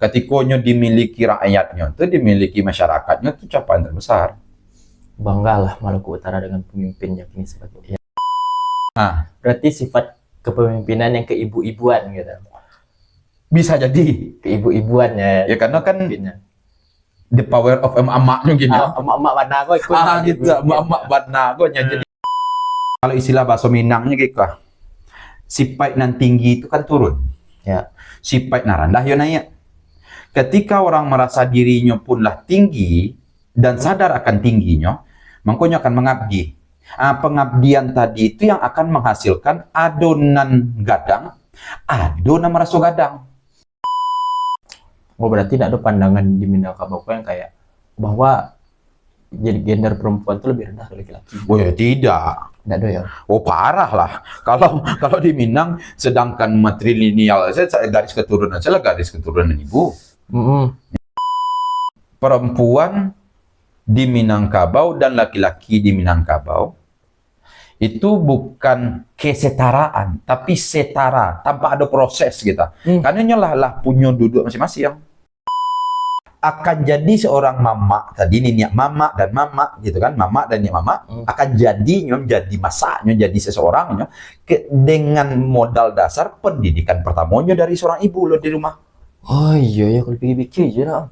Ketikanya dimiliki rakyatnya, itu dimiliki masyarakatnya, itu capaian terbesar. Banggalah Maluku Utara dengan pemimpinnya kini sebagai ya. Berarti sifat kepemimpinan yang keibu-ibuan gitu. Bisa jadi Keibu-ibuan ya. ya, karena kan the power of emak-emaknya gini. Emak-emak mana kok ikut. Gitu, emak-emak banagonya. Jadi kalau istilah bahasa Minangnya gitu, sipai nan tinggi itu kan turun. Ya. Sipai nan rendah ya naik. Ketika orang merasa dirinya punlah tinggi dan sadar akan tingginya, makanya akan mengabdi. Pengabdian tadi itu yang akan menghasilkan adonan gadang, adonan merasa gadang. Oh, berarti tidak ada pandangan di Minangkabau yang kayak bahwa jadi gender perempuan itu lebih rendah dari laki-laki. Oh ya tidak. Tidak ada ya. Oh parah lah. Kalau di Minang, sedangkan matrilineal saya garis keturunan, saya garis keturunan ibu. Perempuan di Minangkabau dan laki-laki di Minangkabau itu bukan kesetaraan, tapi setara tanpa ada proses gitu. Karena lah punya duduk masing-masing. Akan jadi seorang mama tadi niat mama dan mama gitu kan, mama dan niat mama akan jadi masaknya jadi seseorangnya dengan modal dasar pendidikan pertamanya dari seorang ibu loh di rumah. Oh iya ya, kalau pikir-pikir aja lah.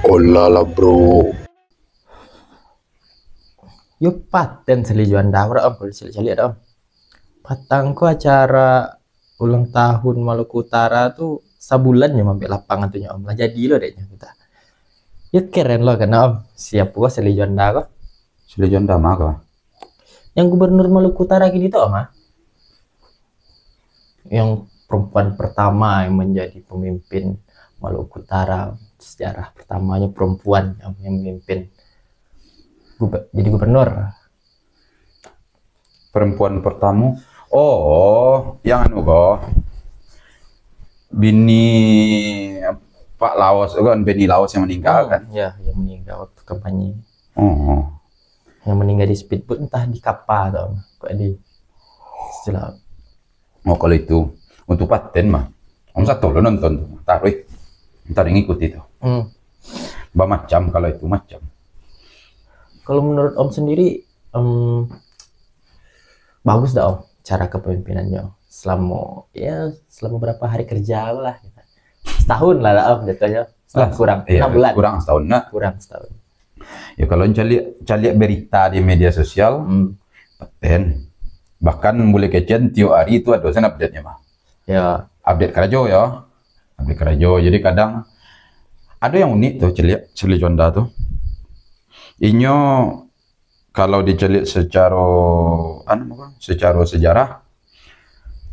Oh lala bro. Yuk paten selijuan dawra om, boleh celi ada om. Patangku acara ulang tahun Maluku Utara tuh sebulan ya mampir lapangan tuh om lah, jadi lo deh kita. Yuk keren lo karena om siap gua selijuan dawra. Selijuan dawra apa? Yang gubernur Maluku Utara gini tuh om, yang perempuan pertama yang menjadi pemimpin Maluku Utara, sejarah pertamanya perempuan yang memimpin jadi gubernur. Perempuan pertama, oh yang anu kok bini Pak Laos kan, Beni Laos yang meninggal kan? Ya, yang meninggal waktu kampanye. Oh. Yang meninggal di speedboat entah di kapal atau kok di istilah. Oh kalau itu untuk paten mah, om satu lo nonton tuh, taruh, ntar ngikuti tuh. Macam kalau itu macam. Kalau menurut om sendiri, bagus dah om cara kepemimpinannya selama berapa hari kerja lah, setahun lah om jatuhnya, kurang 6 bulan. Kurang setahun nah. Kurang setahun. Ya kalau cari berita di media sosial, paten. Bahkan mulai kecen tiap hari itu ada dosen update-nya mah. Ya. Update kerajo ya. Update kerajo. Jadi kadang ada yang unik tuh celik Jonda tuh. Inyo kalau dicelik secara sejarah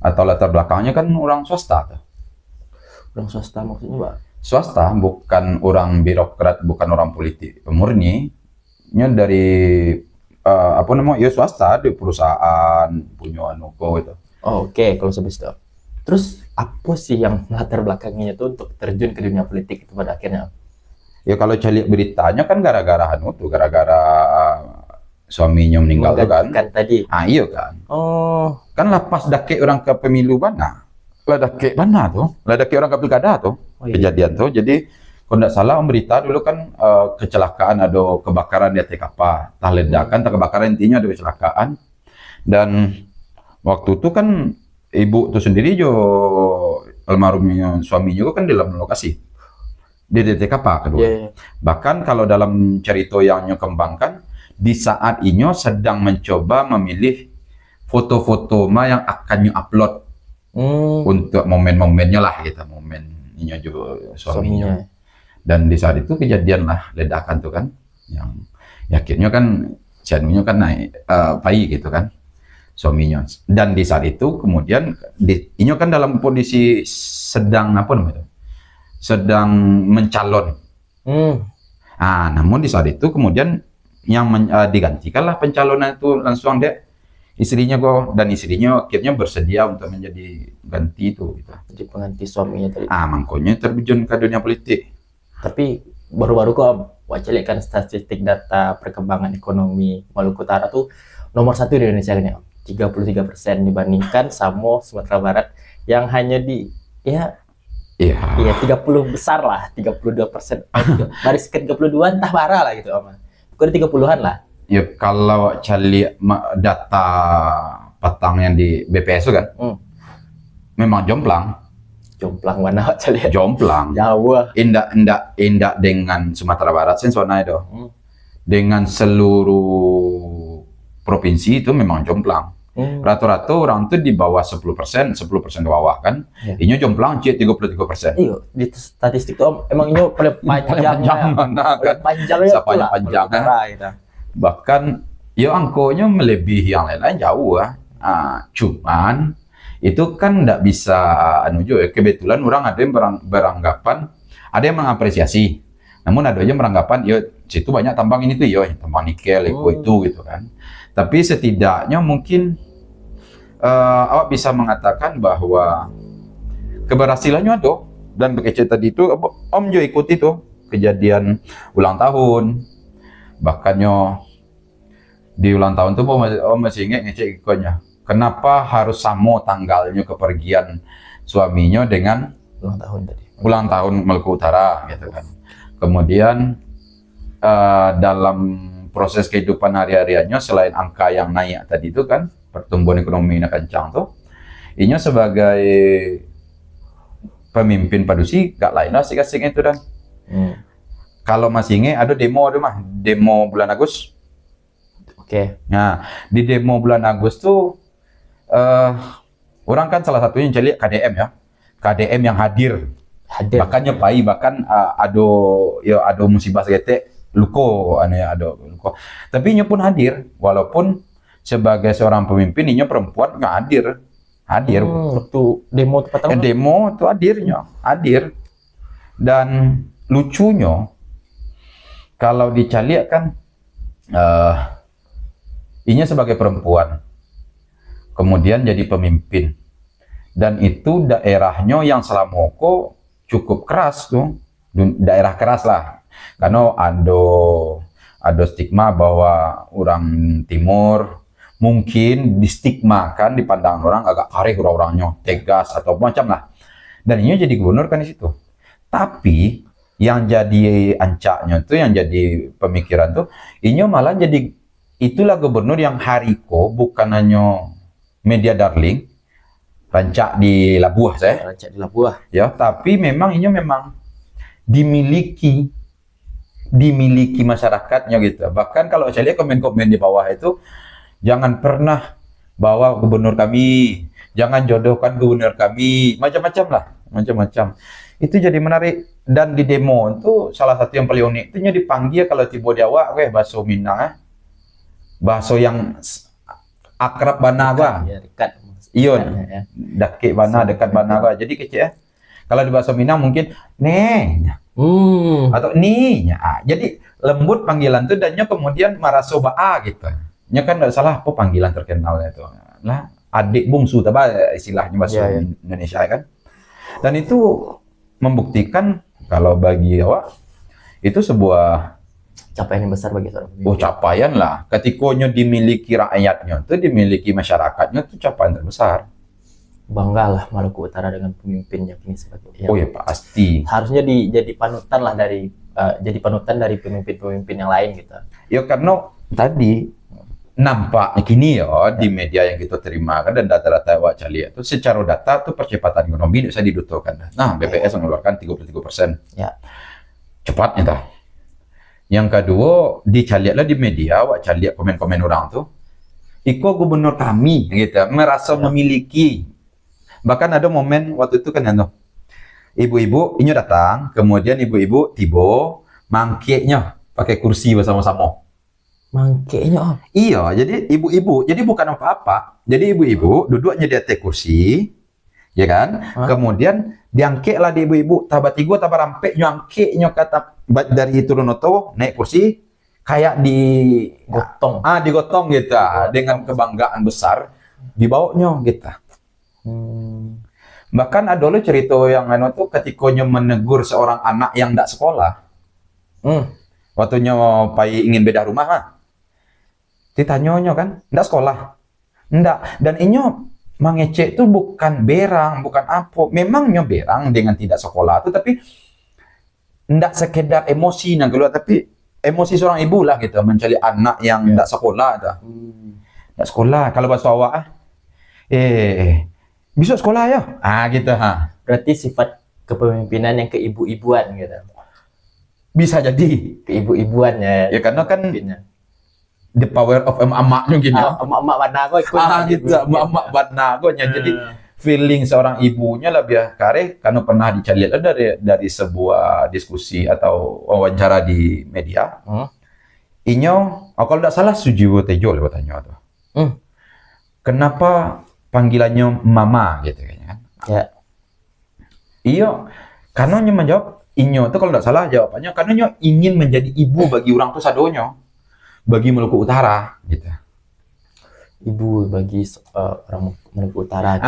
atau latar belakangnya kan orang swasta tuh. Orang swasta maksudnya Pak? Swasta, bukan orang birokrat, bukan orang politik murni. Nya dari ya swasta di perusahaan punya itu. Oh, oke. Kalau sebes itu. Terus apa sih yang latar belakangnya itu untuk terjun ke dunia politik itu pada akhirnya? Ya kalau cari beritanya kan gara-gara suaminya meninggal tuh kan. Tadi. Iya kan. Oh. Kan lapas dake orang ke pemilu mana? Lah dake mana tuh? Lah dake orang ke pilkada tuh. Oh, iya. Kejadian tuh. Jadi kalau tidak salah berita dulu kan kecelakaan, ada kebakaran di ATKP, entah ledakan, entah kebakaran, intinya ada kecelakaan. Dan waktu itu kan ibu itu sendiri almarhumnya suami juga kan di dalam lokasi di ATKP kedua. Yeah. Bahkan kalau dalam cerita yang kembangkan, di saat inyo sedang mencoba memilih foto-foto yang akan upload untuk momen-momennya lah gitu, momen inyo juga suaminya. Dan di saat itu kejadian lah ledakan tuh kan, yang akhirnya kan Cianunya kan naik pai gitu kan suaminya. Dan di saat itu kemudian inyo kan dalam kondisi sedang sedang mencalon. Namun di saat itu kemudian yang digantikanlah pencalonan itu langsung istrinya kok, dan istrinya akhirnya bersedia untuk menjadi ganti itu gitu. Jadi pengganti suaminya tadi. Makanya terjun ke dunia politik. Tapi baru-baru kok wajib kan statistik data perkembangan ekonomi Maluku Utara tuh nomor 1 di Indonesia kan ya. 33% dibandingkan sama Sumatera Barat yang hanya di ya Iya. iya 30 besar lah, 32%. Baris ke 32 entah parah lah gitu Om. Bukan 30-an lah. Ya kalau cari data petang yang di BPS itu kan, memang jomplang. Jomplang mana cali Jomplang. Jawa. Indak dengan Sumatera Barat sensona itu. Dengan seluruh provinsi itu memang jomplang. Rata-rata orang tuh di bawah 10% ke bawah kan. Ini jomplang 33%. Iya, di statistik tuh Om, emang ini paling panjang mana kan. Panjangnya Siapanya panjang kan. Bahkan ya angkonya melebihi yang lain-lain jauh cuman itu kan tidak bisa kebetulan orang ada yang beranggapan, ada yang mengapresiasi, namun ada yang beranggapan ya situ banyak tambang ini tuh ya tambang nikel itu gitu kan. Tapi setidaknya mungkin awak bisa mengatakan bahwa keberhasilannya ada, dan begitu tadi itu Om juga ikut itu kejadian ulang tahun. Bahkannya di ulang tahun tuh Om masih ingat ngecek ikonnya. Kenapa harus sama tanggalnya kepergian suaminya dengan ulang tahun tadi. Ulang tahun Maluku Utara gitu kan. Kemudian dalam proses kehidupan hari-hariannya selain angka yang naik tadi itu kan, pertumbuhan ekonomi yang kencang tuh, ini sebagai pemimpin padusi gak lain lah asik-asik itu dan. Kalau masih ingat ada demo bulan Agustus. Oke. Nah, di demo bulan Agustus tuh orang kan salah satunya yang cari KDM ya. KDM yang hadir. Bahkan nyepai, bahkan ada musibah segete luko ada luko. Tapi nya pun hadir, walaupun sebagai seorang pemimpin nya perempuan nggak hadir. Waktu demo tepat tahun. Demo itu hadir. Dan lucunya kalau dicari kan inya sebagai perempuan kemudian jadi pemimpin, dan itu daerahnya yang selama cukup keras tuh, daerah keras lah, karena ada stigma bahwa orang timur mungkin distigmakan, dipandang orang agak karih orang-orangnya, tegas atau macam lah, dan ini jadi gubernur kan di situ. Tapi yang jadi ancaknya tuh, yang jadi pemikiran tuh, ini malah jadi itulah gubernur yang hariko bukan hanya media darling, rancak di Labuah ya, tapi memang ini memang dimiliki masyarakatnya gitu. Bahkan kalau saya lihat komen-komen di bawah itu, jangan pernah bawa gubernur kami, jangan jodohkan gubernur kami, macam-macam. Itu jadi menarik. Dan di demo itu salah satu yang paling unik itu dipanggil kalau tiba di awak bahasa Minang, bahasa yang akrab banaga. Ya, dekat. Iyon, dekat bana. Jadi kecil ya. Kalau di bahasa Minang mungkin atau jadi lembut panggilan itu, dan kemudian maraso baa gitu. Nya kan enggak salah apa panggilan terkenalnya itu. Lah, adik bungsu istilahnya bahasa Indonesia kan. Dan itu membuktikan kalau bagi awak itu sebuah capaian yang besar bagi seorang pemimpin. Capaian lah. Ketikanya dimiliki rakyatnya, itu dimiliki masyarakatnya, itu capaian terbesar. Bangga lah Maluku Utara dengan pemimpinnya ini sebagai. Ya pasti. Harusnya jadi panutan lah dari pemimpin-pemimpin yang lain gitu. Ya karena tadi nampaknya kini di media yang kita terima kan, dan data-data wajah lihat itu secara data tuh percepatan ekonomi bisa didutukan. Nah, BPS mengeluarkan 33%. Ya. Cepatnya dah. Yang kedua, dicaliatlah di media, wajah lihat komen-komen orang tuh. Iko gubernur kami gitu, merasa memiliki. Bahkan ada momen waktu itu kan ibu-ibu ini datang, kemudian ibu-ibu tiba mangkeknya pakai kursi bersama-sama. Mangkeknya Iya, jadi ibu-ibu, jadi bukan apa-apa. Jadi ibu-ibu duduknya di atas kursi, ya kan? Kemudian diangkeklah di ibu-ibu, tabat tiga tabat rampek nyangkeknya kata dari turun oto naik kursi, kayak Gotong. digotong gitu dengan kebanggaan besar dibawanya gitu. Bahkan ada lo cerita yang anu tuh ketikanya menegur seorang anak yang tidak sekolah. Waktunya pai ingin beda rumah mah. Ditanyanya kan, tidak sekolah. Tidak. Dan inyo mengecek itu bukan berang, bukan apa. Memangnya berang dengan tidak sekolah itu, tapi tidak sekedar emosi yang keluar, tapi emosi seorang ibu lah gitu, mencari anak yang tidak sekolah. Tidak sekolah. Kalau bahasa awak, bisa sekolah ya? Gitu. Berarti sifat kepemimpinan yang keibu-ibuan gitu. Bisa jadi. Keibu-ibuan ya. Ya karena kan Pemimpinnya. the power of emak-emaknya gini. Emak-emak mana kok ikut. Gitu. Emak-emak banagonya. Jadi feeling seorang ibunya lebih kare karena pernah dicari dari sebuah diskusi atau wawancara di media. Inyo, kalau tidak salah Sujiwo Tejo lewat tanya tuh. Kenapa panggilannya mama gitu kayaknya kan? Ya. Iya, karena nyo menjawab inyo itu kalau tidak salah jawabannya karena nyo ingin menjadi ibu bagi orang tuh sadonyo, bagi Maluku Utara gitu. Ibu bagi orang Maluku Utara.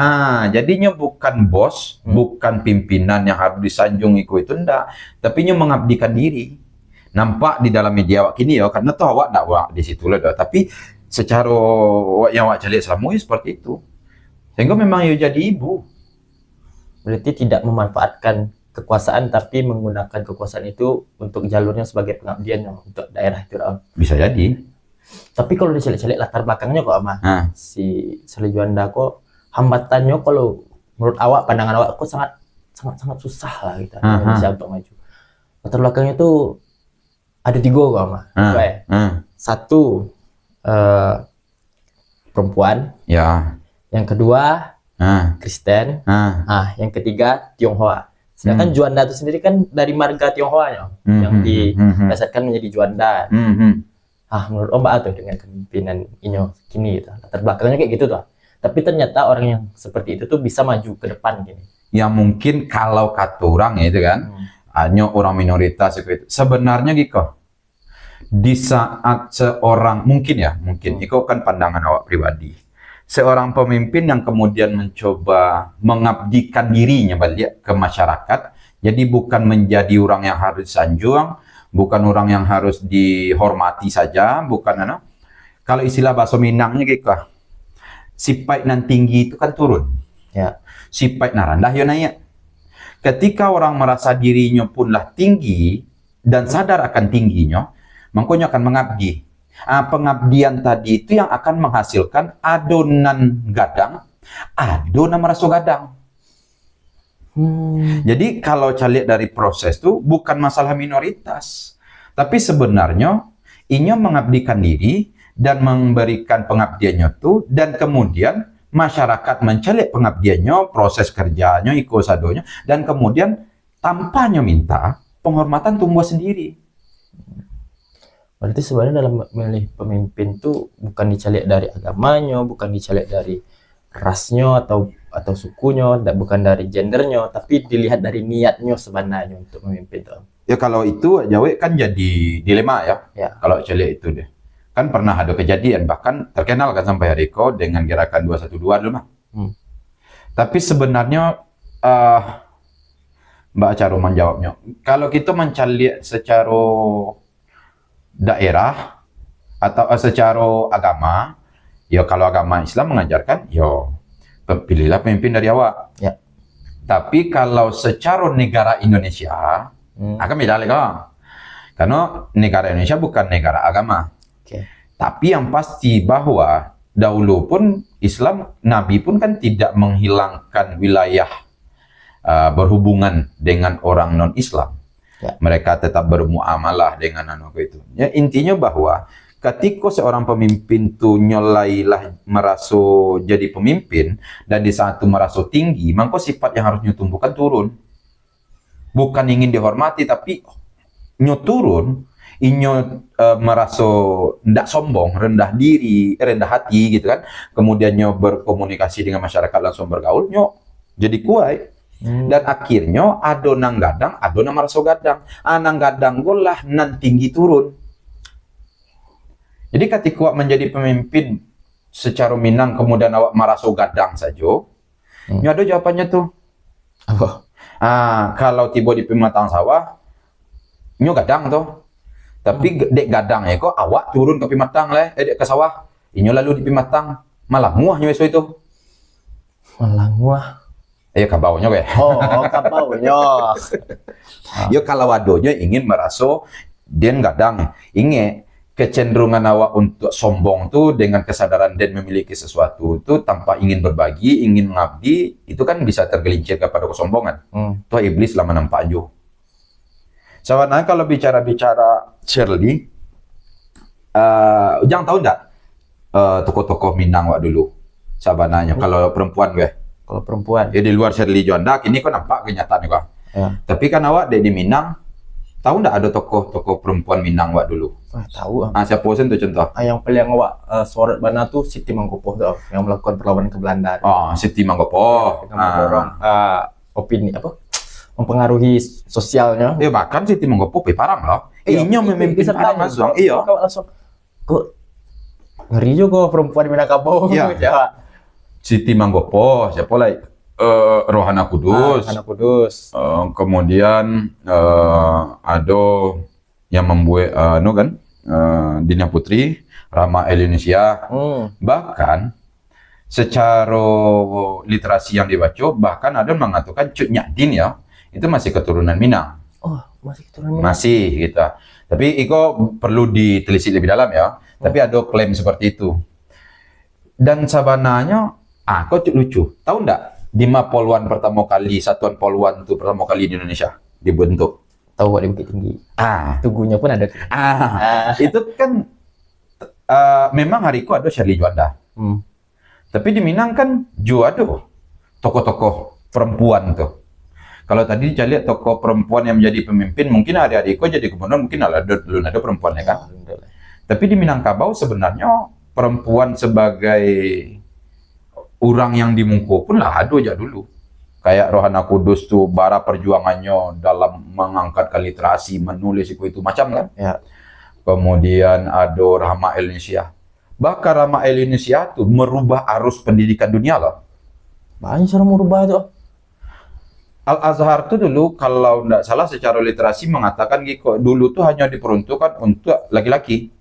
Jadinya bukan bos, bukan pimpinan yang harus disanjung itu ndak, tapi nyo mengabdikan diri. Nampak di dalam media awak kini ya, karena tuh awak ndak awak di situ lah, tapi secara yang awak cari selama ini seperti itu. Sehingga memang ya jadi ibu. Berarti tidak memanfaatkan kekuasaan, tapi menggunakan kekuasaan itu untuk jalurnya sebagai pengabdian untuk daerah itu. Bisa jadi. Tapi kalau dicari-cari latar belakangnya kok si Sri Juanda kok hambatannya kalau menurut awak, pandangan awak kok sangat susah lah gitu Indonesia untuk maju. Latar belakangnya itu ada 3 kok Satu perempuan. Ya. Yang kedua Kristen. Yang ketiga Tionghoa. Sedangkan Juanda itu sendiri kan dari marga Tionghoa yang didasarkan menjadi Juanda. Menurut Om Mbak tuh dengan kepemimpinan Inyo kini gitu. Latar belakangnya kayak gitu tuh. Tapi ternyata orang yang seperti itu tuh bisa maju ke depan gini. Ya mungkin kalau kata orang ya itu kan, hanya orang minoritas itu. Sebenarnya gitu. Di saat seorang mungkin itu kan pandangan awak pribadi. Seorang pemimpin yang kemudian mencoba mengabdikan dirinya balik ke masyarakat, jadi bukan menjadi orang yang harus disanjung, bukan orang yang harus dihormati saja, bukan kalau istilah bahasa Minangnya gitu, sipai nan tinggi itu kan turun, sipai nan rendah ya naik. Ketika orang merasa dirinya punlah tinggi dan sadar akan tingginya, makanya akan mengabdi. Pengabdian tadi itu yang akan menghasilkan adonan gadang, adonan meraso gadang. Jadi kalau calik dari proses itu bukan masalah minoritas, tapi sebenarnya inyo mengabdikan diri dan memberikan pengabdiannya itu, dan kemudian masyarakat mencalik pengabdiannya, proses kerjanya, ikosadonya, dan kemudian tanpanya minta penghormatan tumbuh sendiri. Berarti sebenarnya dalam memilih pemimpin tuh bukan dicalik dari agamanya, bukan dicalik dari rasnya atau sukunya, bukan dari gendernya, tapi dilihat dari niatnya sebenarnya untuk memimpin tuh. Ya kalau itu Jawa kan jadi dilema ya. Kalau calik itu deh. Kan pernah ada kejadian, bahkan terkenal kan sampai hari ini dengan gerakan 212 dulu mah. Tapi sebenarnya Mbak Caro menjawabnya. Kalau kita mencari secara daerah atau secara agama, ya kalau agama Islam mengajarkan, ya pilihlah pemimpin dari awak. Tapi kalau secara negara Indonesia, akan beda lagi kan? Karena negara Indonesia bukan negara agama. Tapi yang pasti bahwa dahulu pun Islam, Nabi pun kan tidak menghilangkan wilayah berhubungan dengan orang non-Islam. Mereka tetap bermuamalah dengan itu. Ya, intinya bahwa ketika seorang pemimpin tuh nyolailah merasa jadi pemimpin, dan di saat itu merasa tinggi, maka sifat yang harusnya tumbuhkan turun. Bukan ingin dihormati, tapi turun, merasa tidak sombong, rendah diri, rendah hati gitu kan. Kemudian berkomunikasi dengan masyarakat langsung bergaul, jadi kuat. Dan akhirnya adonang gadang, adonang meraso gadang. Anang gadang golah nan tinggi turun. Jadi ketika awak menjadi pemimpin secara Minang kemudian awak maraso gadang saja, nyo ada jawabannya tuh. Apa? Kalau tiba di pematang sawah, nyo gadang tuh. Tapi dek gadang ya kok awak turun ke pematang lah, dek ke sawah. Inyo lalu di pematang, malah muah nyo itu. Malah wah. Ayo kabaunya weh. Oh, kapaunya. Yo kalau wadonya ingin meraso den gadang, inge kecenderungan awak untuk sombong tuh dengan kesadaran dan memiliki sesuatu itu tanpa ingin berbagi, ingin mengabdi, itu kan bisa tergelincir kepada kesombongan. Tuh iblis lama nampak aja. Sebenarnya kalau bicara-bicara Shirley, Ujang tahu enggak tokoh-tokoh Minang wak dulu? Sebenarnya kalau perempuan gue. Kalau perempuan. Ya di luar Shirley Juanda, ini kok nampak kenyataan kok. Ya. Tapi kan awak di Minang, tahu enggak ada tokoh-tokoh perempuan Minang wak dulu? Tahu. Siapa sen tuh contoh? Yang paling awak sorot bana tuh Siti Mangkupoh tuh yang melakukan perlawanan ke Belanda. Siti Mangkupoh. Yang mendorong opini apa? Mempengaruhi sosialnya. Ya bahkan Siti Mangkupoh parang loh. Inyo memimpin parang langsung. Iya. Langsung. Kok ngeri juga perempuan Minangkabau. Iya. Jawa. Siti Mangkupoh, siapa lagi? Rohana Kudus. Rohana Kudus. Kemudian ada yang membuat Dina Putri, Rama Elinesia. Bahkan secara literasi yang dibaca, bahkan ada mengatakan Cut Nyadin ya, itu masih keturunan Minang. Oh, masih keturunan Minang. Masih gitu. Tapi itu perlu ditelisik lebih dalam ya. Tapi ada klaim seperti itu. Dan sabananya, kok lucu. Tahu enggak? Di mana poluan pertama kali, satuan poluan itu pertama kali di Indonesia dibentuk? Tahu di Bukit Tinggi. Tugunya pun ada. Itu kan memang hari itu ada Shirley Juanda. Tapi di Minang kan juga ada tokoh-tokoh perempuan tuh. Kalau tadi saya lihat tokoh perempuan yang menjadi pemimpin, mungkin adik-adikku jadi gubernur, mungkin ada perempuannya kan. Tapi di Minangkabau sebenarnya perempuan sebagai orang yang dimungku pun lah ada aja dulu. Kayak Rohana Kudus tuh bara perjuangannya dalam mengangkat literasi, menulis itu macam kan. Ya. Kemudian ada Rama Elinesia. Bahkan Rama Elinesia tuh merubah arus pendidikan dunia loh. Banyak cara merubah tuh. Al-Azhar tuh dulu kalau tidak salah secara literasi mengatakan gitu, dulu tuh hanya diperuntukkan untuk laki-laki.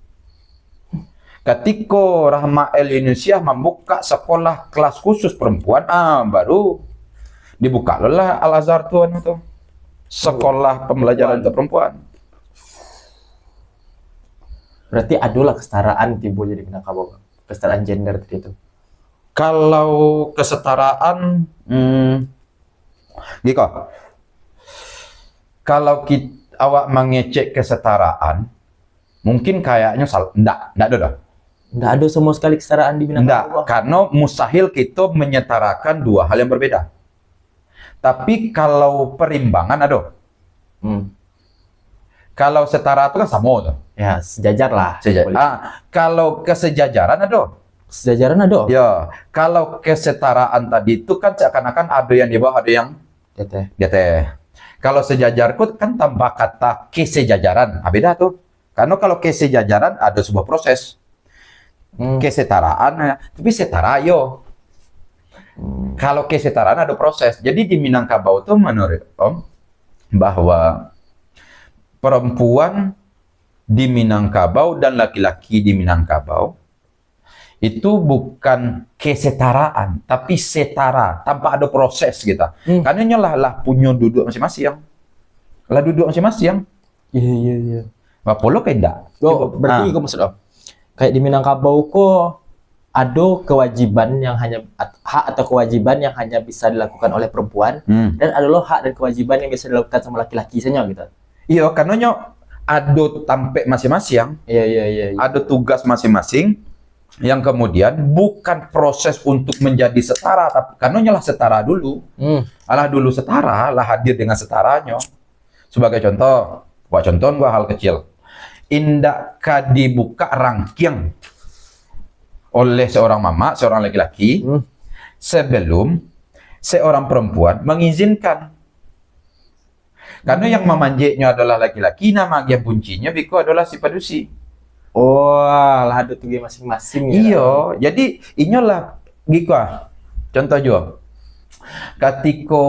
Ketika Rahma Elinesia membuka sekolah kelas khusus perempuan, baru dibuka lah Al-Azhar tuh sekolah pembelajaran untuk perempuan. Berarti adalah kesetaraan timbul jadi Minangkabau, kesetaraan gender itu. Kalau kesetaraan, gitu. Kalau awak mengecek kesetaraan, mungkin kayaknya enggak ada dah. Nggak ada sama sekali kesetaraan di Minangkabau. Enggak, karena mustahil kita menyetarakan dua hal yang berbeda. Tapi kalau perimbangan ada. Kalau setara itu kan sama tuh. Ya, sejajar lah. Kalau kesejajaran ada. Sejajaran ada. Ya, kalau kesetaraan tadi itu kan seakan-akan ada yang di bawah, ada yang di atas. Kalau sejajar kan tambah kata kesejajaran, beda tuh. Karena kalau kesejajaran ada sebuah proses. Kesetaraan, tapi setara yo. Kalau kesetaraan ada proses. Jadi di Minangkabau tuh menurut Om bahwa perempuan di Minangkabau dan laki-laki di Minangkabau itu bukan kesetaraan, tapi setara tanpa ada proses gitu. Karena nyolah punya duduk masing-masing. Lah duduk masing-masing. Iya. Apa lo kayak enggak? Berarti maksud Om. Kayak di Minangkabau kok ada kewajiban yang hanya hak atau kewajiban yang hanya bisa dilakukan oleh perempuan dan ada loh hak dan kewajiban yang bisa dilakukan sama laki-laki saja gitu. Iya, karena ada tampek masing-masing. Iya. Ada tugas masing-masing yang kemudian bukan proses untuk menjadi setara, tapi karena lah setara dulu. Alah dulu setara, lah hadir dengan setaranya. Sebagai contoh, gua hal kecil. Indak dibuka rangking oleh seorang mama, seorang laki-laki, sebelum seorang perempuan mengizinkan. Karena yang memanjeknya adalah laki-laki, nama dia kuncinya Biko adalah si padusi. Oh, lah ada tuh masing-masing ya. Iyo, jadi inyolah gitu ah. Contoh jo. Ketika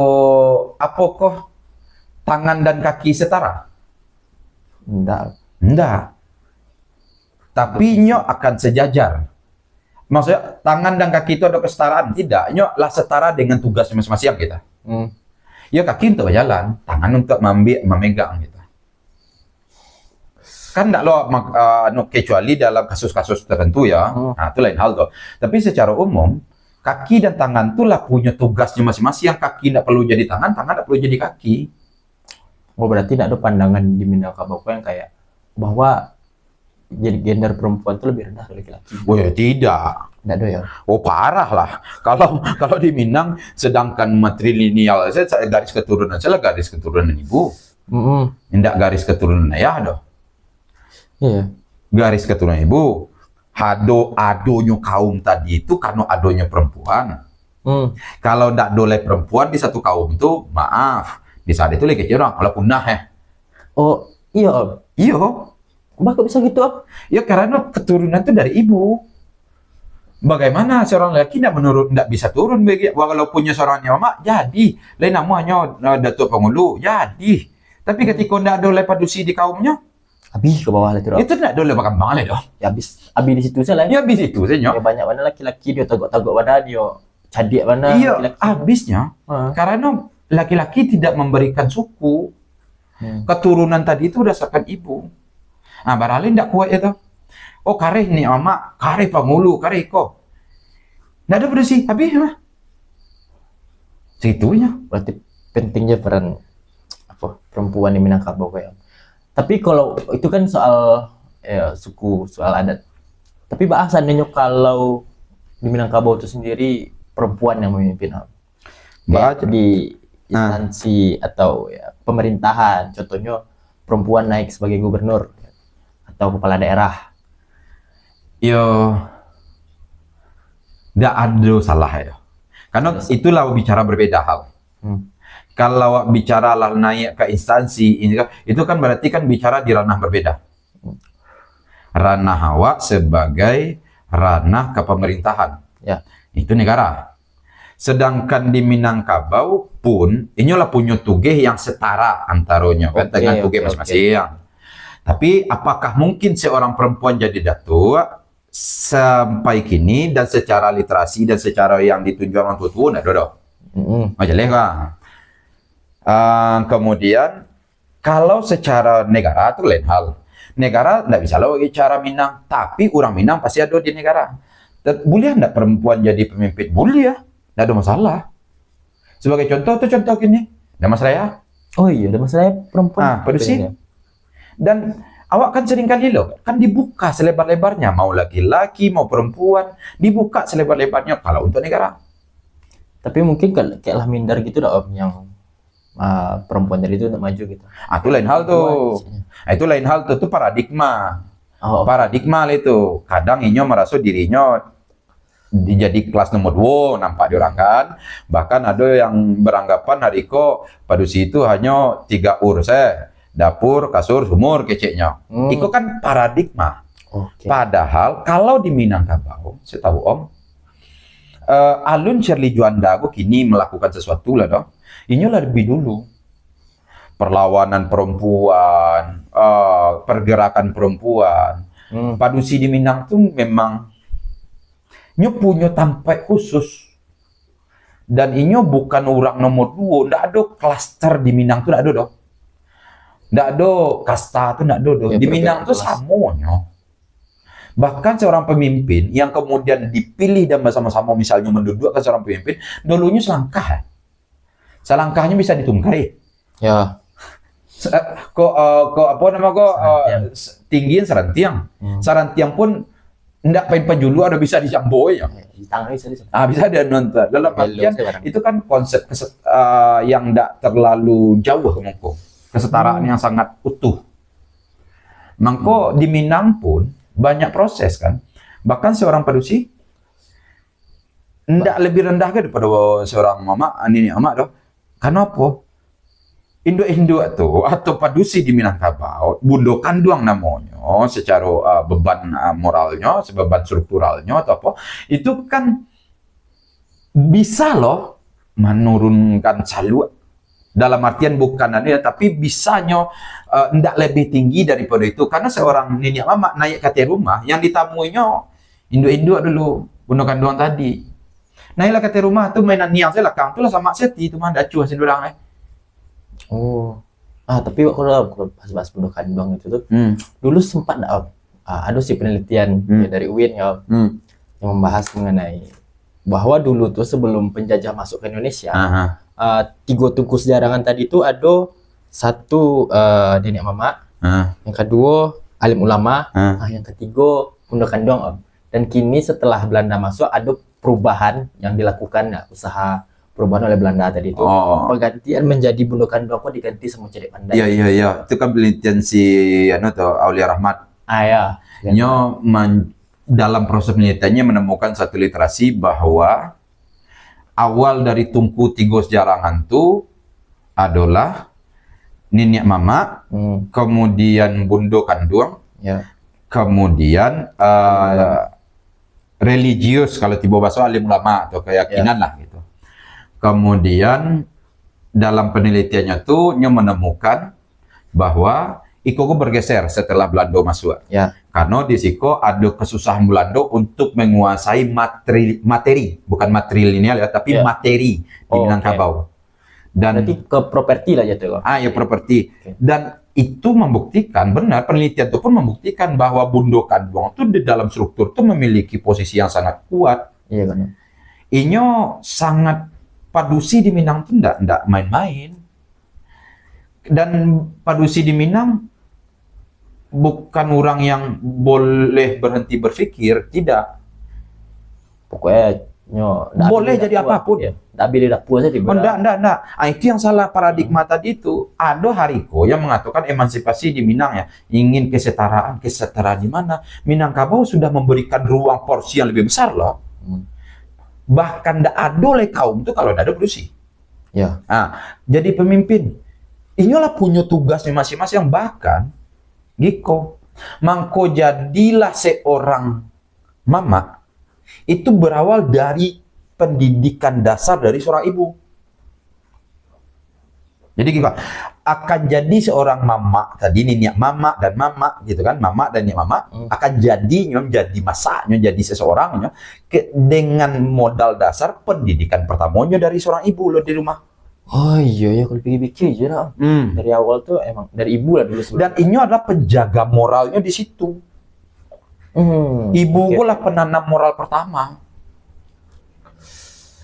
apa kok tangan dan kaki setara? Enggak. Enggak. Tapi inyo akan sejajar. Maksudnya tangan dan kaki itu ada kesetaraan? Tidak. Inyo lah setara dengan tugas masing-masing kita. Ya kaki untuk berjalan, tangan untuk memegang gitu. Kan enggak lo kecuali dalam kasus-kasus tertentu ya. Nah, itu lain hal tuh. Tapi secara umum kaki dan tangan itulah punya tugasnya masing-masing. Yang kaki enggak perlu jadi tangan, tangan enggak perlu jadi kaki. Oh, berarti enggak ada pandangan di Minangkabau yang kayak bahwa jadi gender perempuan itu lebih rendah dari laki-laki. Oh ya tidak. Enggak ada ya. Oh parah lah. Kalau di Minang, sedangkan matrilineal saya garis keturunan saya garis keturunan ibu. Tidak garis keturunan ayah doh. Iya. Garis keturunan ibu. Adonya kaum tadi itu karena adonya perempuan. Kalau tidak doleh perempuan di satu kaum itu, maaf, di saat itu lagi orang kalau punah ya. Oh iya Om. Iya. Kok bisa gitu Om? Ya karena keturunan itu dari ibu. Bagaimana seorang laki tidak bisa turun walau punya seorang mama jadi lain namanya datuk pengulu jadi tapi ketika tidak ada oleh padusi di kaumnya Habis ke bawah lah itu tidak ada oleh bakal dong ya habis di situ saja lah ya habis itu saja ya banyak mana laki-laki dia tagok-tagok mana dia cadik mana iya laki-laki. Habisnya karena laki-laki tidak memberikan suku keturunan tadi itu berdasarkan ibu. Nah barangkali tidak kuat itu. Oh kareh nih mama, kareh pangulu, kareh kok. Nggak ada bersih, habis mah. Segitunya. Berarti pentingnya peran apa perempuan di Minangkabau ya. Tapi kalau itu kan soal suku, soal adat. Tapi bahasannya kalau di Minangkabau itu sendiri perempuan yang memimpin. Di instansi atau ya, pemerintahan, contohnya perempuan naik sebagai gubernur atau kepala daerah. Yo, tidak ada salah ya. Karena itulah bicara berbeda hal. Kalau bicara lah naik ke instansi ini itu kan berarti kan bicara di ranah berbeda. Ranah awak sebagai ranah kepemerintahan. Ya. Itu negara. Sedangkan di Minangkabau pun inilah punya tugas yang setara antaranya kan dengan tugas masing-masing. Tapi apakah mungkin seorang perempuan jadi datuk? Sampai kini dan secara literasi dan secara yang ditunjuk orang tua tidak ada. Majelis kan. Kemudian kalau secara negara itu lain hal. Negara tidak bisa lo cara Minang, tapi orang Minang pasti ada di negara. Boleh tidak perempuan jadi pemimpin? Boleh ya, tidak ada masalah. Sebagai contoh gini, ada masalah ya? Oh iya, ada masalah perempuan. Padusi. Dan awak kan sering kali loh, kan dibuka selebar-lebarnya, mau laki-laki, mau perempuan, dibuka selebar-lebarnya kalau untuk negara. Tapi mungkin kayak lah minder gitu dah Om, yang perempuan dari itu untuk maju gitu. Itu lain hal tuh. Itu lain hal tuh, itu paradigma. Paradigma itu. Kadang inyo merasa dirinya jadi kelas nomor 2, nampak diorang kan. Bahkan ada yang beranggapan hari kok padusi itu hanya 3 urus dapur, kasur, sumur, keceknya. Itu kan paradigma. Padahal kalau di Minangkabau, saya tahu Om, Alun Shirley Juanda kini melakukan sesuatu lah dong. Ini lebih dulu. Perlawanan perempuan, pergerakan perempuan. Padusi di Minang tuh memang nyo punya tempat khusus. Dan ini bukan orang nomor 2, ndak ada klaster di Minang tuh ndak ada dong. Nggak ada kasta tuh nggak ada. Ya, di Minang tuh samonya. Bahkan seorang pemimpin yang kemudian dipilih dan bersama-sama misalnya mendudukkan seorang pemimpin, dulunya selangkah. Selangkahnya bisa ditungkai. Ya. Tinggiin serantiang. Serantiang pun ndak pengen julu ada bisa dijamboi ya. Bisa ada nonton. Dalam artian itu kan konsep yang ndak terlalu jauh ngomong. Kesetaraan yang sangat utuh. Mangko di Minang pun banyak proses kan. Bahkan seorang padusi ndak lebih rendah ke daripada seorang mama, ini mama doh. Karena apa? Indo-indo itu atau padusi di Minangkabau, bundo kanduang namanya. secara beban moralnya, beban strukturalnya atau apa, itu kan bisa loh menurunkan salu. Dalam artian bukan ya, tapi bisanya ndak lebih tinggi daripada itu. Karena seorang nenek mama naik ke rumah, yang ditamuinya induk-induk dulu, gunakan doang tadi. Naiklah ke rumah tuh mainan niang saya lakang, tuh lah sama seti itu mah dacu hasil doang Oh. Tapi kalau bahas bunuh kandung itu tuh, dulu sempat ada sih penelitian ya, dari UIN ya, yang membahas mengenai bahwa dulu tuh sebelum penjajah masuk ke Indonesia, tiga tokoh sejarangan tadi itu ada satu nenek mama, yang kedua alim ulama, yang ketiga bunuh kandung Om. Dan kini setelah Belanda masuk ada perubahan yang dilakukan usaha perubahan oleh Belanda tadi itu. Pergantian menjadi bunuh kandung kok diganti sama cedek pandai. Iya. Itu kan penelitian si Aulia Rahmat. Ya. Dalam proses penelitiannya menemukan satu literasi bahwa awal dari tungku tiga sejarangan itu adalah nenek mama, kemudian bundo kandung, kemudian religius kalau tiba bahasa alim ulama atau keyakinan lah gitu. Kemudian dalam penelitiannya tuh menemukan bahwa Iko bergeser setelah Belanda masuk. Karena di situ ada kesusahan Belanda untuk menguasai materi, bukan materi lineal ya, tapi materi di Minangkabau. Dan berarti ke properti lah jatuh. Ya properti. Dan itu membuktikan, benar penelitian itu pun membuktikan bahwa Bundo Kandung itu di dalam struktur itu memiliki posisi yang sangat kuat. Iya kan. Inyo sangat padusi di Minang itu ndak main-main. Dan padusi di Minang bukan orang yang boleh berhenti berpikir, tidak. Pokoknya boleh jadi apapun. Ndak pilih dak puas aja. Ndak. Itu yang salah paradigma tadi itu. Ada Hariko yang mengatakan emansipasi di Minang ya, ingin kesetaraan di mana? Minangkabau sudah memberikan ruang porsi yang lebih besar loh. Bahkan ndak ada oleh kaum itu kalau ndak ada berusi. Jadi pemimpin. Inilah punya tugasnya masing-masing, bahkan Giko, mangko jadilah seorang mama itu berawal dari pendidikan dasar dari seorang ibu. Jadi Giko akan jadi seorang mama tadi nenek mama dan mama gitu kan, mama dan nenek mama akan jadi masaknya jadi seseorang dengan modal dasar pendidikan pertamanya dari seorang ibu loh di rumah. Oh iya kalau pikir-pikir aja lah. Dari awal tuh emang dari ibu lah dulu. Dan ini adalah penjaga moralnya di situ. Ibu lah penanam moral pertama.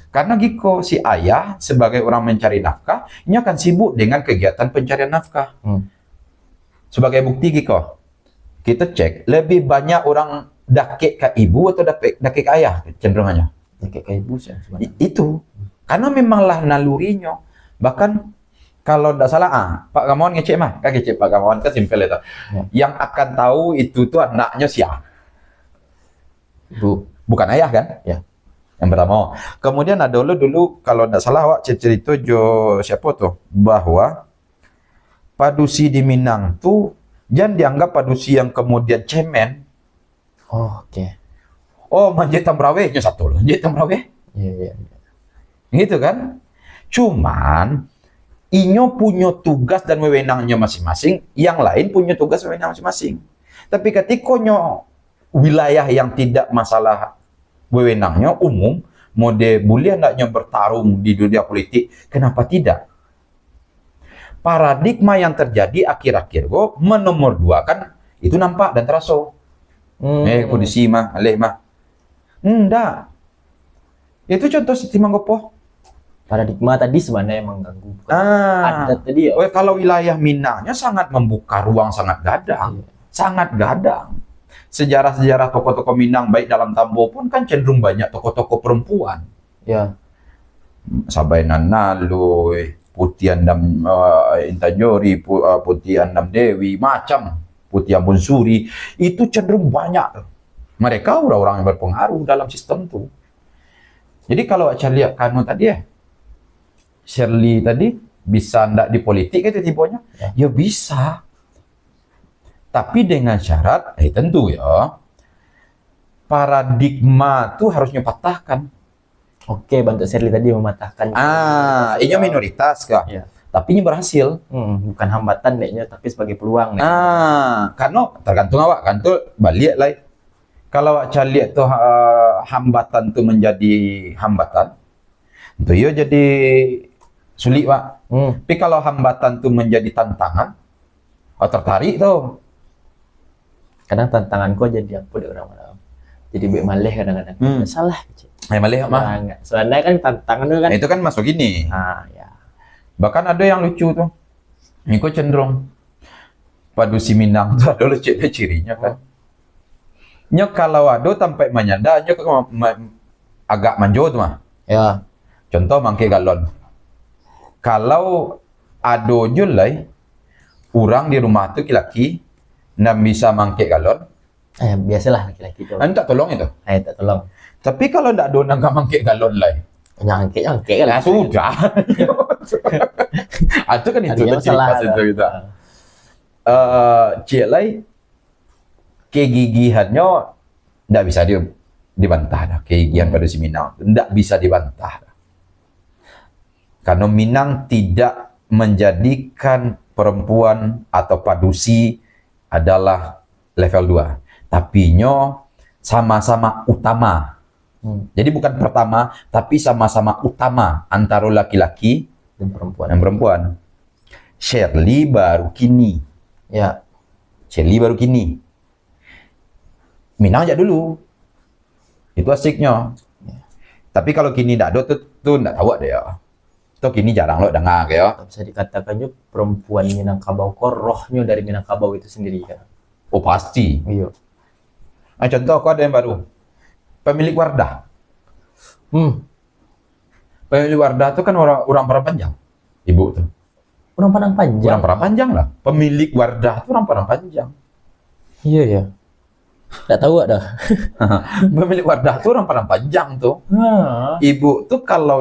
Karena Giko, si ayah sebagai orang mencari nafkah, ini akan sibuk dengan kegiatan pencarian nafkah. Sebagai bukti Giko, kita cek lebih banyak orang dakik ke ibu atau dakik ke ayah cenderungannya. Dakik ke ibu sih sebenarnya. Itu karena memanglah nalurinya. Bahkan kalau tidak salah, Pak Gamawan ngecek mah, kan ngecek Pak Gamawan kan simpel itu. Yang akan tahu itu tuh anaknya siapa? Bukan ayah kan? Yang pertama. Kemudian ada dulu kalau tidak salah awak cerita siapa tuh bahwa padusi di Minang tuh jangan dianggap padusi yang kemudian cemen. Manjat Tamrawehnya satu loh, manjat Tamraweh. Iya. Gitu kan? Cuman inyo punya tugas dan wewenangnya masing-masing, yang lain punya tugas dan wewenang masing-masing. Tapi ketika wilayah yang tidak masalah wewenangnya umum, mode boleh hendaknya bertarung di dunia politik, kenapa tidak? Paradigma yang terjadi akhir-akhir menomor dua kan itu nampak dan terasa. Kondisi mah, alih mah. Enggak. Itu contoh Siti Manggopo. Paradigma tadi sebenarnya mengganggu. Adat tadi ya. Kalau wilayah Minangnya sangat membuka ruang, sangat gadang. Sangat gadang. Sejarah-sejarah tokoh-tokoh Minang baik dalam Tambo pun kan cenderung banyak tokoh-tokoh perempuan. Sabainan Naloi, Putih Andam Intanjori, Putih Andam Dewi, macam Putih Ambon Suri, itu cenderung banyak. Mereka orang-orang yang berpengaruh dalam sistem itu. Jadi kalau saya lihat Kano tadi Shirley tadi bisa ndak di politik itu tipenya? Ya bisa. Tapi dengan syarat, tentu ya, paradigma tuh harusnya patahkan. Oke, bantu Shirley tadi mematahkan. Ini minoritas kah? Ya. Tapi ini berhasil. Bukan hambatan deknya, tapi sebagai peluang. Karena tergantung awak kan tuh balik lah. Kalau awak lihat tuh hambatan tuh menjadi hambatan, tuh ya jadi sulit pak. Tapi kalau hambatan tuh menjadi tantangan, tertarik tuh. Kadang tantanganku jadi apa deh orang-orang. Jadi baik malih kadang-kadang. Salah. Malih mah. Soalnya kan tantangan itu kan. Itu kan masuk gini. Ya. Bahkan ada yang lucu tuh. Ini kok cenderung Padusi Minang tuh ada lucu cirinya kan. Nyok kalau ada sampai menyanda nyok agak manjo tuh mah. Ya. Contoh mangke galon. Kalau ada julai orang di rumah tuh laki ndak bisa mangke galon. Biasalah laki-laki itu. Tak tolong itu. Tak tolong. Tapi kalau ndak ada nang mangke galon lah. Nyangke kan. Sudah. Itu kan itu cerita itu kita. Cik lai kegigihannya ndak bisa dibantah dah. Kegigihan Padusi Minang ndak bisa dibantah. Karena Minang tidak menjadikan perempuan atau padusi adalah level 2. Tapi sama-sama utama. Jadi bukan pertama, tapi sama-sama utama antara laki-laki dan perempuan. Shirley baru kini. Ya. Shirley baru kini. Minang aja dulu. Itu asiknya. Tapi kalau kini ndak ada tuh ndak tahu deh ya. Itu kini jarang lo dengar ya. Bisa dikatakannya perempuan Minangkabau kok rohnya dari Minangkabau itu sendiri kan. Oh pasti. Iya. Contoh aku ada yang baru. Pemilik Wardah. Pemilik Wardah itu kan orang Padang Panjang. Ibu tuh. Orang Padang Panjang. Orang Padang Panjang lah. Pemilik Wardah itu orang Padang Panjang. Iya ya. Nggak tahu dah. Pemilik Wardah itu orang Padang Panjang tuh. Ibu tuh kalau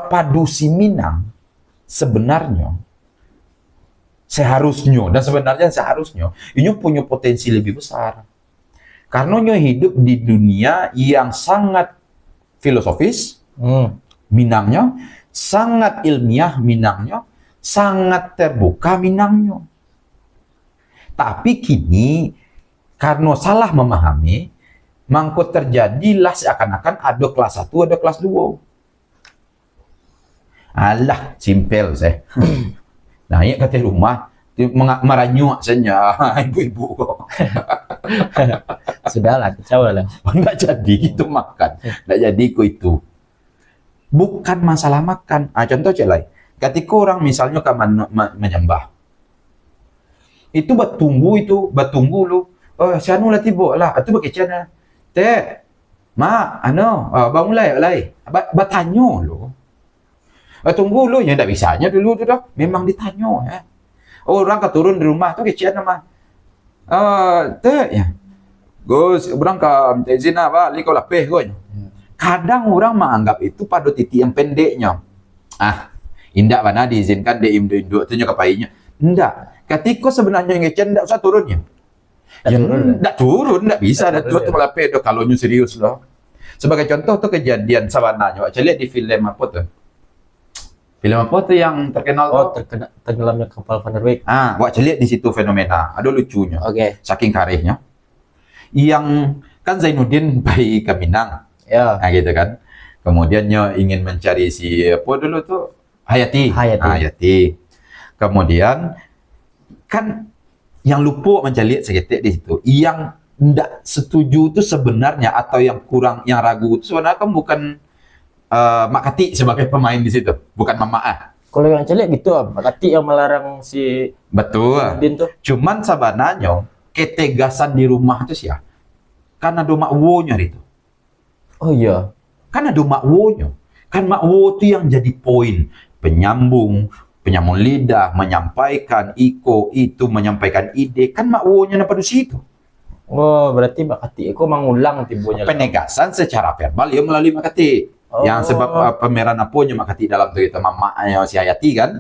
Padusi Minang sebenarnya seharusnya ini punya potensi lebih besar. Karena nyo hidup di dunia yang sangat filosofis, Minangnya, sangat ilmiah Minangnya, sangat terbuka Minangnya. Tapi kini karena salah memahami, mangko terjadilah seakan-akan ada kelas 1, ada kelas 2. Alah, simpel saya. Nah, ya kata rumah maranyuak saja ibu-ibu kok. Sudahlah, kacau lah. Enggak jadi gitu makan. Enggak jadi itu. Bukan masalah makan. Contoh celai. Ketika orang misalnya menyembah. Itu batunggu lu. Oh, sianu lah tiba lah. Itu bagi cana. Teh, bangun lai. Bertanya lu. Tunggu lu, yang tidak bisanya dulu tu dah. Memang ditanya ya. Orang keturun di rumah tu kecian nama. Teh ya. Gus, orang ke minta izin apa? Liko lapeh gue. Kadang orang menganggap itu pada titik yang pendeknya. Indak mana diizinkan dia induk tu kepainya. Indak. Ketika sebenarnya yang kecian tidak usah turunnya. Tidak turun, tidak bisa. Tidak turun tu lapeh tu kalau serius loh. Sebagai contoh tu kejadian sabananya. Saya lihat di film apa tu? Film apa tuh yang terkenal tuh? Tenggelamnya kapal Van der Weyck. Wak lihat di situ fenomena. Ada lucunya. Oke. Saking karehnya. Yang kan Zainuddin bayi ke Minang. Ya. Nah gitu kan. Kemudiannya ingin mencari si apa dulu tuh? Hayati. Kemudian kan yang lupa mencari segetek di situ. Yang tidak setuju itu sebenarnya atau yang kurang, yang ragu itu sebenarnya kan bukan Mak Kati sebagai pemain di situ, bukan Mama A. Kalau yang celik gitu, Mak Kati yang melarang si Betul. Din tuh. Cuman sabananya ketegasan di rumah itu sih ya. Kan ada mak wonya itu. Oh iya. Kan ada mak wonya. Kan mak wo itu yang jadi poin penyambung lidah, menyampaikan itu menyampaikan ide. Kan mak wonya pada situ. Oh, berarti Mak Kati itu mengulang tibunya. Penegasan secara verbal ya melalui Mak Kati. Yang sebab pemeran aponya Mak Kati dalam cerita mamanya si Hayati kan.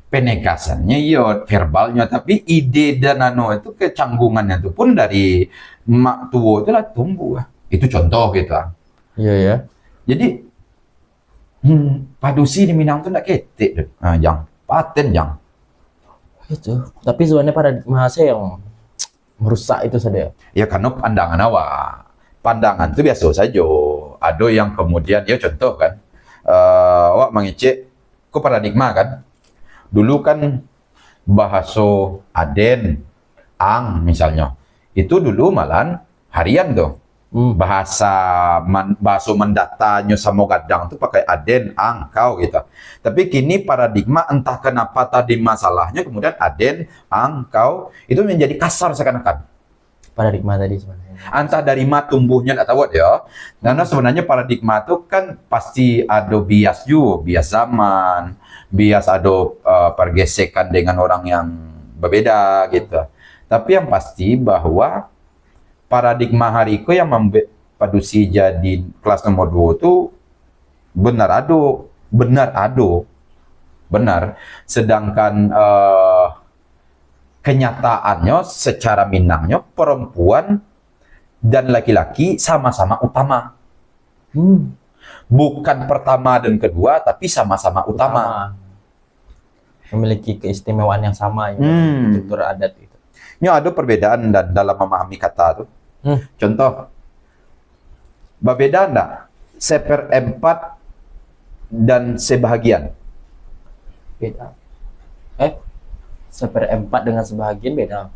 penegasannya iya verbalnya, tapi ide dan itu kecanggungannya itu pun dari mak tua itu lah tumbuh. Itu contoh gitu. Iya ya. Jadi padusi di Minang tuh ndak ketik deh. Yang paten yang. Itu. Tapi sebenarnya paradigma saya yang merusak itu saja. Ya karena pandangan awak. Pandangan itu biasa saja. Ada yang kemudian ya contoh kan. Awak mengecek ke paradigma kan. Dulu kan bahasa Aden, Ang misalnya. Itu dulu malah harian tuh. Bahasa mendatanya sama gadang tuh pakai Aden, Ang, Kau gitu. Tapi kini paradigma entah kenapa tadi masalahnya kemudian Aden, Ang, Kau itu menjadi kasar seakan-akan. Paradigma tadi sebenarnya. Entah dari mana tumbuhnya nggak tahu ya. Karena sebenarnya paradigma itu kan pasti ada bias juga, bias zaman, bias ada pergesekan dengan orang yang berbeda gitu. Tapi yang pasti bahwa paradigma hari itu yang membuat padusi jadi kelas nomor 2 itu benar ada. Sedangkan kenyataannya secara Minangnya perempuan dan laki-laki sama-sama utama. Bukan pertama dan kedua, tapi sama-sama utama. Memiliki keistimewaan yang sama ya, struktur adat itu. Ini ada perbedaan dalam memahami kata tuh. Contoh, berbeda enggak seperempat dan sebahagian? Beda. Seperempat dengan sebahagian beda.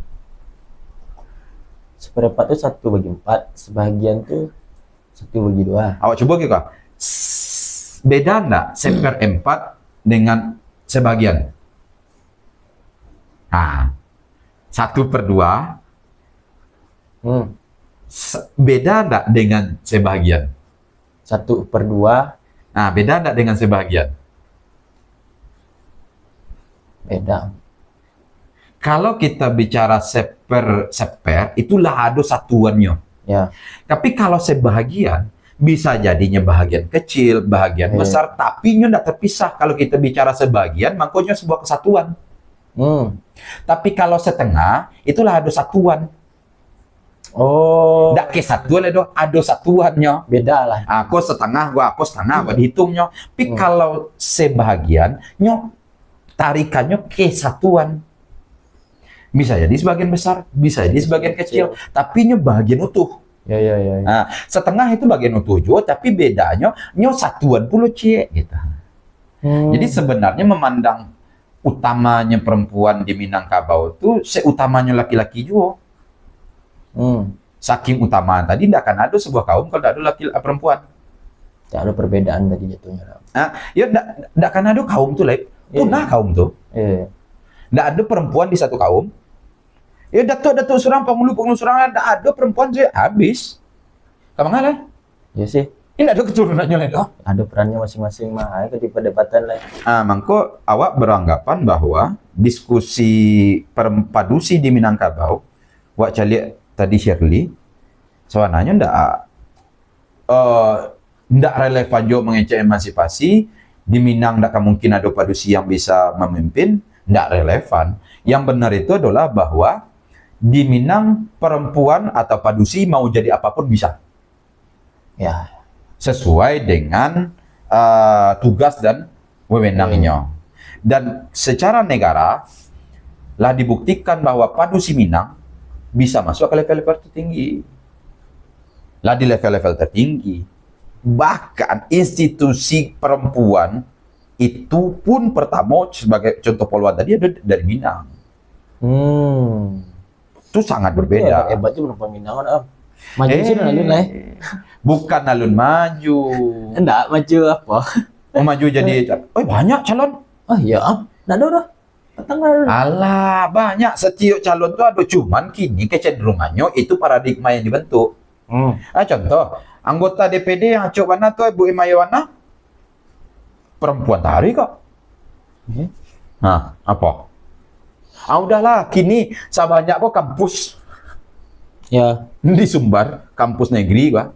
Seperempat itu 1/4, sebahagian tuh 1/2. Awak coba gitu. Beda enggak seperempat dengan sebahagian? Nah, 1/2 beda enggak dengan sebahagian? 1/2 Nah, beda enggak dengan sebahagian? beda. Kalau kita bicara seper, itulah ada satuannya. Ya. Tapi kalau sebahagian, bisa jadinya bahagian kecil, bahagian besar, tapi nya tidak terpisah. Kalau kita bicara sebahagian, makanya sebuah kesatuan. Tapi kalau setengah, itulah ada satuan. Oh. Tidak kesatuan itu, ada satuannya. Beda lah. Aku setengah, aku setengah, dihitungnya. Tapi kalau sebahagian, nya tarikannya kesatuan. Bisa jadi sebagian besar, bisa jadi sebagian kecil, tapi nya bagian utuh. Ya. Nah, setengah itu bagian utuh juga, tapi bedanya nya satuan puluh cie gitu. Jadi sebenarnya memandang utamanya perempuan di Minangkabau itu seutamanya laki-laki juga. Saking utamaan tadi tidak akan ada sebuah kaum kalau tidak ada laki perempuan. Tidak ada perbedaan tadi jatuhnya. Nah, ya tidak akan ada kaum tuh, punah kaum tuh. Tidak ada perempuan di satu kaum. Ya datuk surang, penghulu surang, ada perempuan sih habis. Kamu ngalah? Ya sih. Ini ada keturunannya lah. Ada perannya masing-masing mah, itu di perdebatan lah. Mangko awak beranggapan bahwa diskusi padusi di Minangkabau, wak calik tadi Shirley, sebenarnya ndak relevan juga mengecek emansipasi. Di Minang ndak mungkin ada padusi yang bisa memimpin, ndak relevan. Yang benar itu adalah bahwa di Minang perempuan atau padusi mau jadi apapun bisa. Ya. Sesuai dengan tugas dan wewenangnya. Dan secara negara lah dibuktikan bahwa padusi Minang bisa masuk ke level-level tertinggi. Lah di level-level tertinggi. Bahkan institusi perempuan itu pun pertama sebagai contoh poluan tadi ada dari Minang. Itu sangat berbeda. Hebat juga perempuan Minang kan, maju sih alun lah. Bukan alun maju. Enggak maju apa? Maju jadi banyak calon. Oh iya, enggak ada dah. Alah, banyak setiap calon tuh ada, cuman kini kecenderungannya itu paradigma yang dibentuk. Contoh, anggota DPD yang acok mana tuh Ibu Imayawana? Perempuan tari kok. Nah, apa? Udahlah, kini sebanyak kok kampus. Ya. Di Sumbar, kampus negeri gua.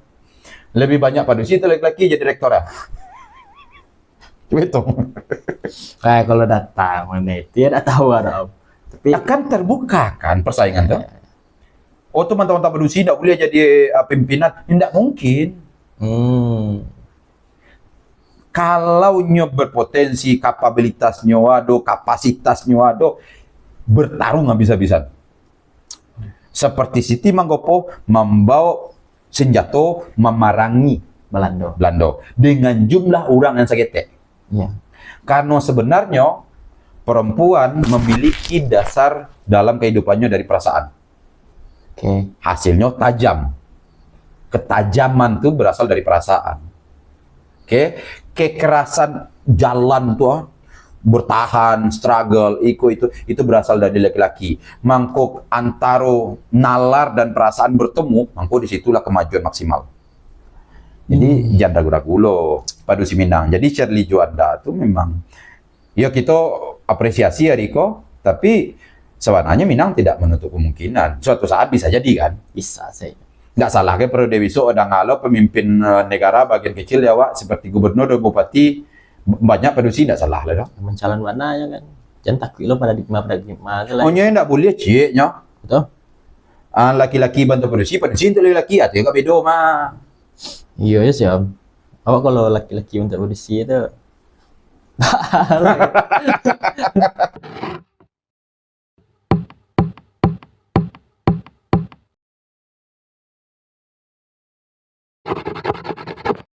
Lebih banyak padusi itu laki-laki jadi rektor ya. Coba hitung. Kayak kalau datang mana itu ya tidak tahu ada om. Tapi Akan terbuka kan persaingan tuh. Oh teman-teman tak produksi tidak boleh jadi pimpinan, tidak mungkin. hmm, Kalau nyo berpotensi, kapabilitasnya waduh, kapasitasnya waduh, bertarung habis-habisan. Seperti Siti Manggopo membawa senjata memerangi Belanda. Belanda dengan jumlah orang yang segetek. Iya. Karena sebenarnya perempuan memiliki dasar dalam kehidupannya dari perasaan. Oke. Hasilnya tajam. Ketajaman itu berasal dari perasaan. Oke, kekerasan jalan tuh bertahan, struggle, itu berasal dari laki-laki. Mangkuk antaro nalar dan perasaan bertemu, mangkuk disitulah kemajuan maksimal. Jadi jangan ragu-ragu lo, Padu Si Minang. Jadi Shirley Juanda itu memang, ya kita apresiasi ya Riko, tapi sebenarnya Minang tidak menutup kemungkinan. Suatu saat bisa jadi kan. Bisa sih. Nggak salah kan periode besok ada ngalo pemimpin negara bagian kecil ya Wak, seperti gubernur dan bupati banyak produksi nggak salah lah dong. Mencalon warna ya kan. Jangan takut lo pada digma lah. Oh nyak nggak boleh ciknya. Betul. Laki-laki bantu produksi untuk laki-laki atau nggak beda mah. Iya ya sih om. Awak kalau laki-laki untuk audisi itu